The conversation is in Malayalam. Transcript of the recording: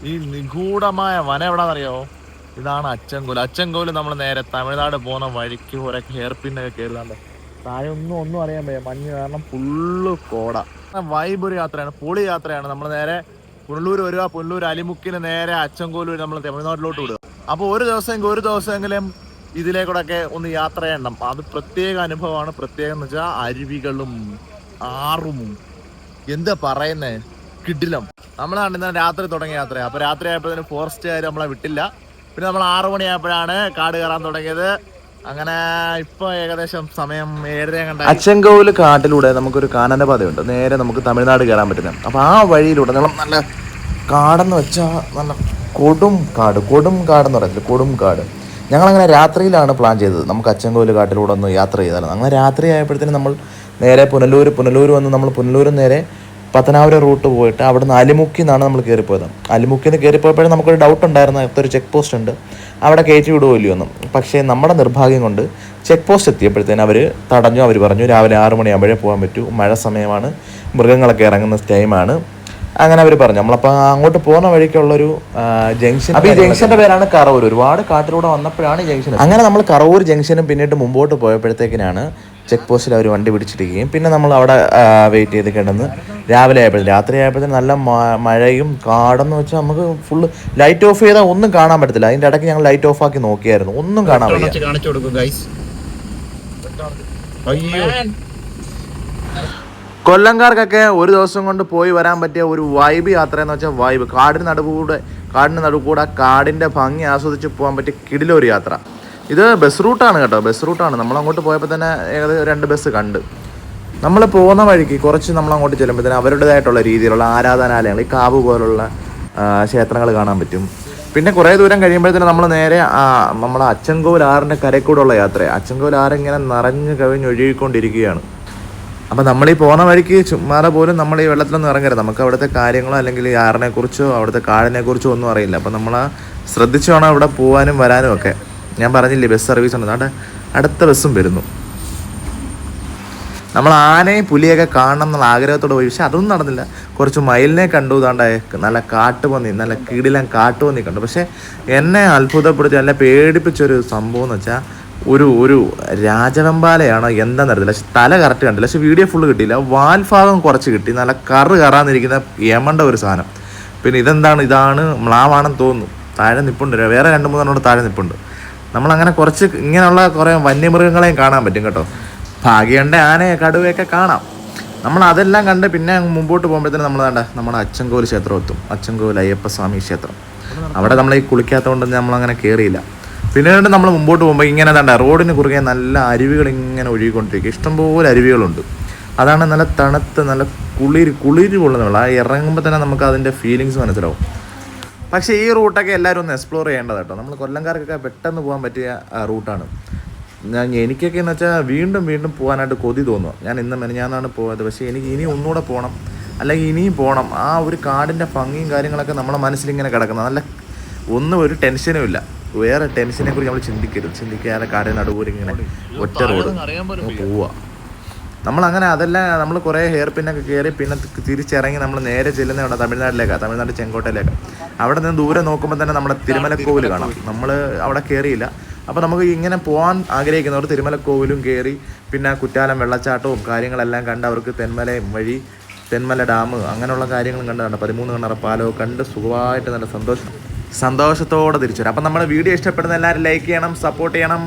ഈ നിഗൂഢമായ വനം എവിടാന്നറിയോ? ഇതാണ് അച്ചൻകോല്. അച്ചൻകോല് നമ്മൾ നേരെ തമിഴ്നാട് പോകുന്ന വഴിക്ക് കുറെ ഹെയർ പിന്നൊക്കെ കയറുന്നുണ്ട്. താഴെ ഒന്നും അറിയാൻ വയ്യ, മഞ്ഞ് കാരണം ഫുള്ള് കോട. വൈബ് ഒരു യാത്രയാണ്, പൊളി യാത്രയാണ്. നമ്മൾ നേരെ പുനലൂർ വരിക, പുനലൂർ അലിമുക്കിന് നേരെ അച്ചൻകോല് നമ്മൾ തമിഴ്നാട്ടിലോട്ട് വിടുക. അപ്പോൾ ഒരു ദിവസമെങ്കിലും ഇതിലേക്കൂടെ ഒന്ന് യാത്ര ചെയ്യണം. അത് പ്രത്യേക അനുഭവമാണ്. പ്രത്യേകം എന്ന് വെച്ചാൽ അരുവികളും ആറും എന്താ പറയുന്നേ, കിടിലം. നമ്മളാണ് ഇന്നലെ രാത്രി തുടങ്ങിയ യാത്ര. അപ്പൊ രാത്രി ആയപ്പോഴത്തേന് ഫോറസ്റ്റുകാർ നമ്മളെ വിട്ടില്ല. പിന്നെ നമ്മൾ 6 മണിയായപ്പോഴാണ് കാട് കയറാൻ തുടങ്ങിയത്. അങ്ങനെ ഇപ്പൊ ഏകദേശം സമയം 7:30 കണ്ട. അച്ചൻകോവില് കാട്ടിലൂടെ നമുക്കൊരു കാനന പാതയുണ്ട്, നേരെ നമുക്ക് തമിഴ്നാട് കയറാൻ പറ്റുന്നത്. അപ്പോൾ ആ വഴിയിലൂടെ നല്ല കാടെന്ന് വെച്ചാൽ നല്ല കൊടും കാടെന്ന് പറയത്തില്ല, കൊടും കാട്. ഞങ്ങളങ്ങനെ രാത്രിയിലാണ് പ്ലാൻ ചെയ്തത്, നമുക്ക് അച്ചൻകോവില് കാട്ടിലൂടെ ഒന്ന് യാത്ര ചെയ്താലും. അങ്ങനെ രാത്രി ആയപ്പോഴത്തേനും നമ്മൾ നേരെ പുനലൂർ വന്ന് നമ്മൾ പുനലൂർ നേരെ പത്തനാപുരം റൂട്ട് പോയിട്ട് അവിടെ നിന്ന് അലിമുക്കിൽ നിന്നാണ് നമ്മൾ കയറിപ്പോയത്. അലിമുക്കിൽ നിന്ന് കയറിപ്പോയപ്പോഴും നമുക്കൊരു ഡൗട്ട് ഉണ്ടായിരുന്നു, അടുത്തൊരു ചെക്ക് പോസ്റ്റ് ഉണ്ട്, അവിടെ കയറ്റി വിടുമല്ലോ എന്നും. പക്ഷേ നമ്മുടെ നിർഭാഗ്യം കൊണ്ട് ചെക്ക് പോസ്റ്റ് എത്തിയപ്പോഴത്തേനും അവർ തടഞ്ഞു. അവർ പറഞ്ഞു രാവിലെ 6 മണിയാകുമ്പോഴേ പോകാൻ പറ്റൂ, മഴ സമയമാണ്, മൃഗങ്ങളൊക്കെ ഇറങ്ങുന്ന ടൈമാണ്. അങ്ങനെ അവർ പറഞ്ഞു. നമ്മളപ്പോൾ അങ്ങോട്ട് പോകുന്ന വഴിക്കുള്ളൊരു ജംഗ്ഷൻ, അപ്പോൾ ഈ ജംഗ്ഷൻ്റെ പേരാണ് കറവൂർ. ഒരുപാട് കാട്ടിലൂടെ വന്നപ്പോഴാണ് ജംഗ്ഷൻ. അങ്ങനെ നമ്മൾ കറവൂർ ജംഗ്ഷനും പിന്നിട്ട് മുമ്പോട്ട് പോയപ്പോഴത്തേക്കിനാണ് ചെക്ക് പോസ്റ്റിൽ അവർ വണ്ടി പിടിച്ചിരിക്കുകയും പിന്നെ നമ്മൾ അവിടെ വെയിറ്റ് ചെയ്ത് കിടന്ന് രാവിലെ ആയപ്പോഴും രാത്രി ആയപ്പോഴത്തേനും നല്ല മഴയും കാടെന്ന് വെച്ചാൽ നമുക്ക് ഫുള്ള് ലൈറ്റ് ഓഫ് ചെയ്താൽ ഒന്നും കാണാൻ പറ്റത്തില്ല. അതിൻ്റെ ഇടയ്ക്ക് ഞങ്ങൾ ലൈറ്റ് ഓഫ് ആക്കി നോക്കിയായിരുന്നു, ഒന്നും കാണാൻ വയ്യ. കൊല്ലംകാർക്കൊക്കെ ഒരു ദിവസം കൊണ്ട് പോയി വരാൻ പറ്റിയ ഒരു വൈബ് യാത്ര എന്ന് വെച്ചാൽ വൈബ്. കാടിന് നടുക്കൂടെ കാടിൻ്റെ ഭംഗി ആസ്വദിച്ച് പോകാൻ പറ്റിയ കിടിലൊരു യാത്ര. ഇത് ബസ് റൂട്ടാണ് കേട്ടോ, ബസ് റൂട്ടാണ്. നമ്മളങ്ങോട്ട് പോയപ്പോൾ തന്നെ ഏകദേശം 2 ബസ് കണ്ട്. നമ്മൾ പോകുന്ന വഴിക്ക് കുറച്ച് നമ്മളങ്ങോട്ട് ചെല്ലുമ്പോഴത്തേനും അവരുടേതായിട്ടുള്ള രീതിയിലുള്ള ആരാധനാലയങ്ങൾ, ഈ കാവ് പോലുള്ള ക്ഷേത്രങ്ങൾ കാണാൻ പറ്റും. പിന്നെ കുറേ ദൂരം കഴിയുമ്പോഴത്തേനും നമ്മൾ നേരെ നമ്മളെ അച്ചൻകോവിൽ ആറിൻ്റെ കരക്കൂടെയുള്ള യാത്രയാണ്. അച്ചൻകോവിൽ ആറിങ്ങനെ നിറഞ്ഞ് കവിഞ്ഞൊഴുകിക്കൊണ്ടിരിക്കുകയാണ്. അപ്പം നമ്മളീ പോകുന്ന വഴിക്ക് ചുമ്മാതെ പോലും നമ്മൾ ഈ വെള്ളത്തിലൊന്നും ഇറങ്ങരുത്. നമുക്ക് അവിടുത്തെ കാര്യങ്ങളോ അല്ലെങ്കിൽ ഈ ആറിനെക്കുറിച്ചോ അവിടുത്തെ കാടിനെക്കുറിച്ചോ ഒന്നും അറിയില്ല. അപ്പം നമ്മൾ ശ്രദ്ധിച്ചു വേണം ഇവിടെ പോകാനും വരാനും ഒക്കെ. ഞാൻ പറഞ്ഞില്ലേ ബസ് സർവീസ് ഉണ്ട്, അവിടെ അടുത്ത ബസ്സും വരുന്നു. നമ്മൾ ആനയും പുലിയൊക്കെ കാണണം എന്നുള്ള ആഗ്രഹത്തോടെ പോയി, പക്ഷെ അതൊന്നും നടന്നില്ല. കുറച്ച് മയിലിനെ കണ്ടു, താണ്ടെ നല്ല കാട്ടുപന്നി, നല്ല കിടിലൻ കാട്ടുപന്നി കണ്ടു. പക്ഷെ എന്നെ അത്ഭുതപ്പെടുത്തി നല്ല പേടിപ്പിച്ചൊരു സംഭവം എന്ന് വെച്ചാൽ ഒരു രാജവെമ്പാലയാണോ എന്താണെന്ന് അറിയില്ല. പക്ഷെ തല കറക്റ്റ് കണ്ടില്ല, പക്ഷെ വീഡിയോ ഫുള്ള് കിട്ടിയില്ല. വാൽഭാഗം കുറച്ച് കിട്ടി, നല്ല കറാന്നിരിക്കുന്ന യമണ്ട ഒരു സാധനം. പിന്നെ ഇതാണ് മ്ലാവാണെന്ന് തോന്നുന്നു. താഴെ നിപ്പുണ്ട്, വേറെ 2-3 താഴെ നിപ്പുണ്ട്. നമ്മളങ്ങനെ കുറച്ച് ഇങ്ങനെയുള്ള കുറേ വന്യമൃഗങ്ങളെയും കാണാൻ പറ്റും കേട്ടോ. ഭാഗ്യമുണ്ട് ആനയെ കടുവയൊക്കെ കാണാം. നമ്മൾ അതെല്ലാം കണ്ട് പിന്നെ മുമ്പോട്ട് പോകുമ്പോഴത്തേനും നമ്മൾ നമ്മുടെ അച്ചൻകോവിൽ ക്ഷേത്രം എത്തും. അച്ചൻകോവിൽ അയ്യപ്പസ്വാമി ക്ഷേത്രം. അവിടെ നമ്മൾ ഈ കുളിക്കാത്തതുകൊണ്ട് നമ്മളങ്ങനെ കയറിയില്ല. പിന്നീട് നമ്മൾ മുമ്പോട്ട് പോകുമ്പോൾ ഇങ്ങനെ റോഡിന് കുറുകെ നല്ല അരുവികൾ ഇങ്ങനെ ഒഴുകിക്കൊണ്ടിരിക്കും. ഇഷ്ടംപോലെ അരുവികളുണ്ട്. അതാണ് നല്ല തണുത്ത് നല്ല കുളിര് കൊള്ളുന്ന വെള്ളം. ആ ഇറങ്ങുമ്പോൾ തന്നെ നമുക്ക് അതിൻ്റെ ഫീലിങ്സ് മനസ്സിലാവും. പക്ഷേ ഈ റൂട്ടൊക്കെ എല്ലാവരും ഒന്ന് എക്സ്പ്ലോർ ചെയ്യേണ്ടത് കേട്ടോ. നമ്മൾ കൊല്ലംകാർക്കൊക്കെ പെട്ടെന്ന് പോകാൻ പറ്റിയ റൂട്ടാണ്. എനിക്കൊക്കെ എന്ന് വെച്ചാൽ വീണ്ടും പോകാനായിട്ട് കൊതി തോന്നുക. ഞാൻ ഇന്ന് മെനഞ്ഞാന്നാണ് പോയത്, പക്ഷേ എനിക്ക് ഇനി ഒന്നുകൂടെ പോകണം, അല്ലെങ്കിൽ ഇനിയും പോകണം. ആ ഒരു കാടിൻ്റെ ഭംഗിയും കാര്യങ്ങളൊക്കെ നമ്മുടെ മനസ്സിലിങ്ങനെ കിടക്കുന്നത്. നല്ല ഒരു ടെൻഷനും ഇല്ല. വേറെ ടെൻഷനെ കുറിച്ച് നമ്മൾ ചിന്തിക്കാതെ കാടിന് നടുവിലിങ്ങനെ ഒറ്റ റോഡ് പോവുക. നമ്മളങ്ങനെ അതെല്ലാം നമ്മൾ കുറേ ഹെയർ പിന്നൊക്കെ കയറി പിന്നെ തിരിച്ചിറങ്ങി നമ്മൾ നേരെ ചെല്ലുന്ന ഇവിടെ തമിഴ്നാട് ചെങ്കോട്ടയിലേക്കാണ്. അവിടെ നിന്ന് ദൂരെ നോക്കുമ്പോൾ തന്നെ നമ്മുടെ തിരുമലക്കോവിൽ കാണാം. നമ്മൾ അവിടെ കയറിയില്ല. അപ്പോൾ നമുക്ക് ഇങ്ങനെ പോകാൻ ആഗ്രഹിക്കുന്നവർ തിരുമലക്കോവിലും കയറി പിന്നെ കുറ്റാലം വെള്ളച്ചാട്ടവും കാര്യങ്ങളെല്ലാം കണ്ട് അവർക്ക് തെന്മലയും വഴി തെന്മല ഡാം അങ്ങനെയുള്ള കാര്യങ്ങളും കണ്ട് 13 കണ്ണറ പാലവും കണ്ട് സുഖമായിട്ട് നല്ല സന്തോഷത്തോടെ തിരിച്ചു വരാം. അപ്പം നമ്മുടെ വീഡിയോ ഇഷ്ടപ്പെടുന്ന എല്ലാവരും ലൈക്ക് ചെയ്യണം, സപ്പോർട്ട് ചെയ്യണം.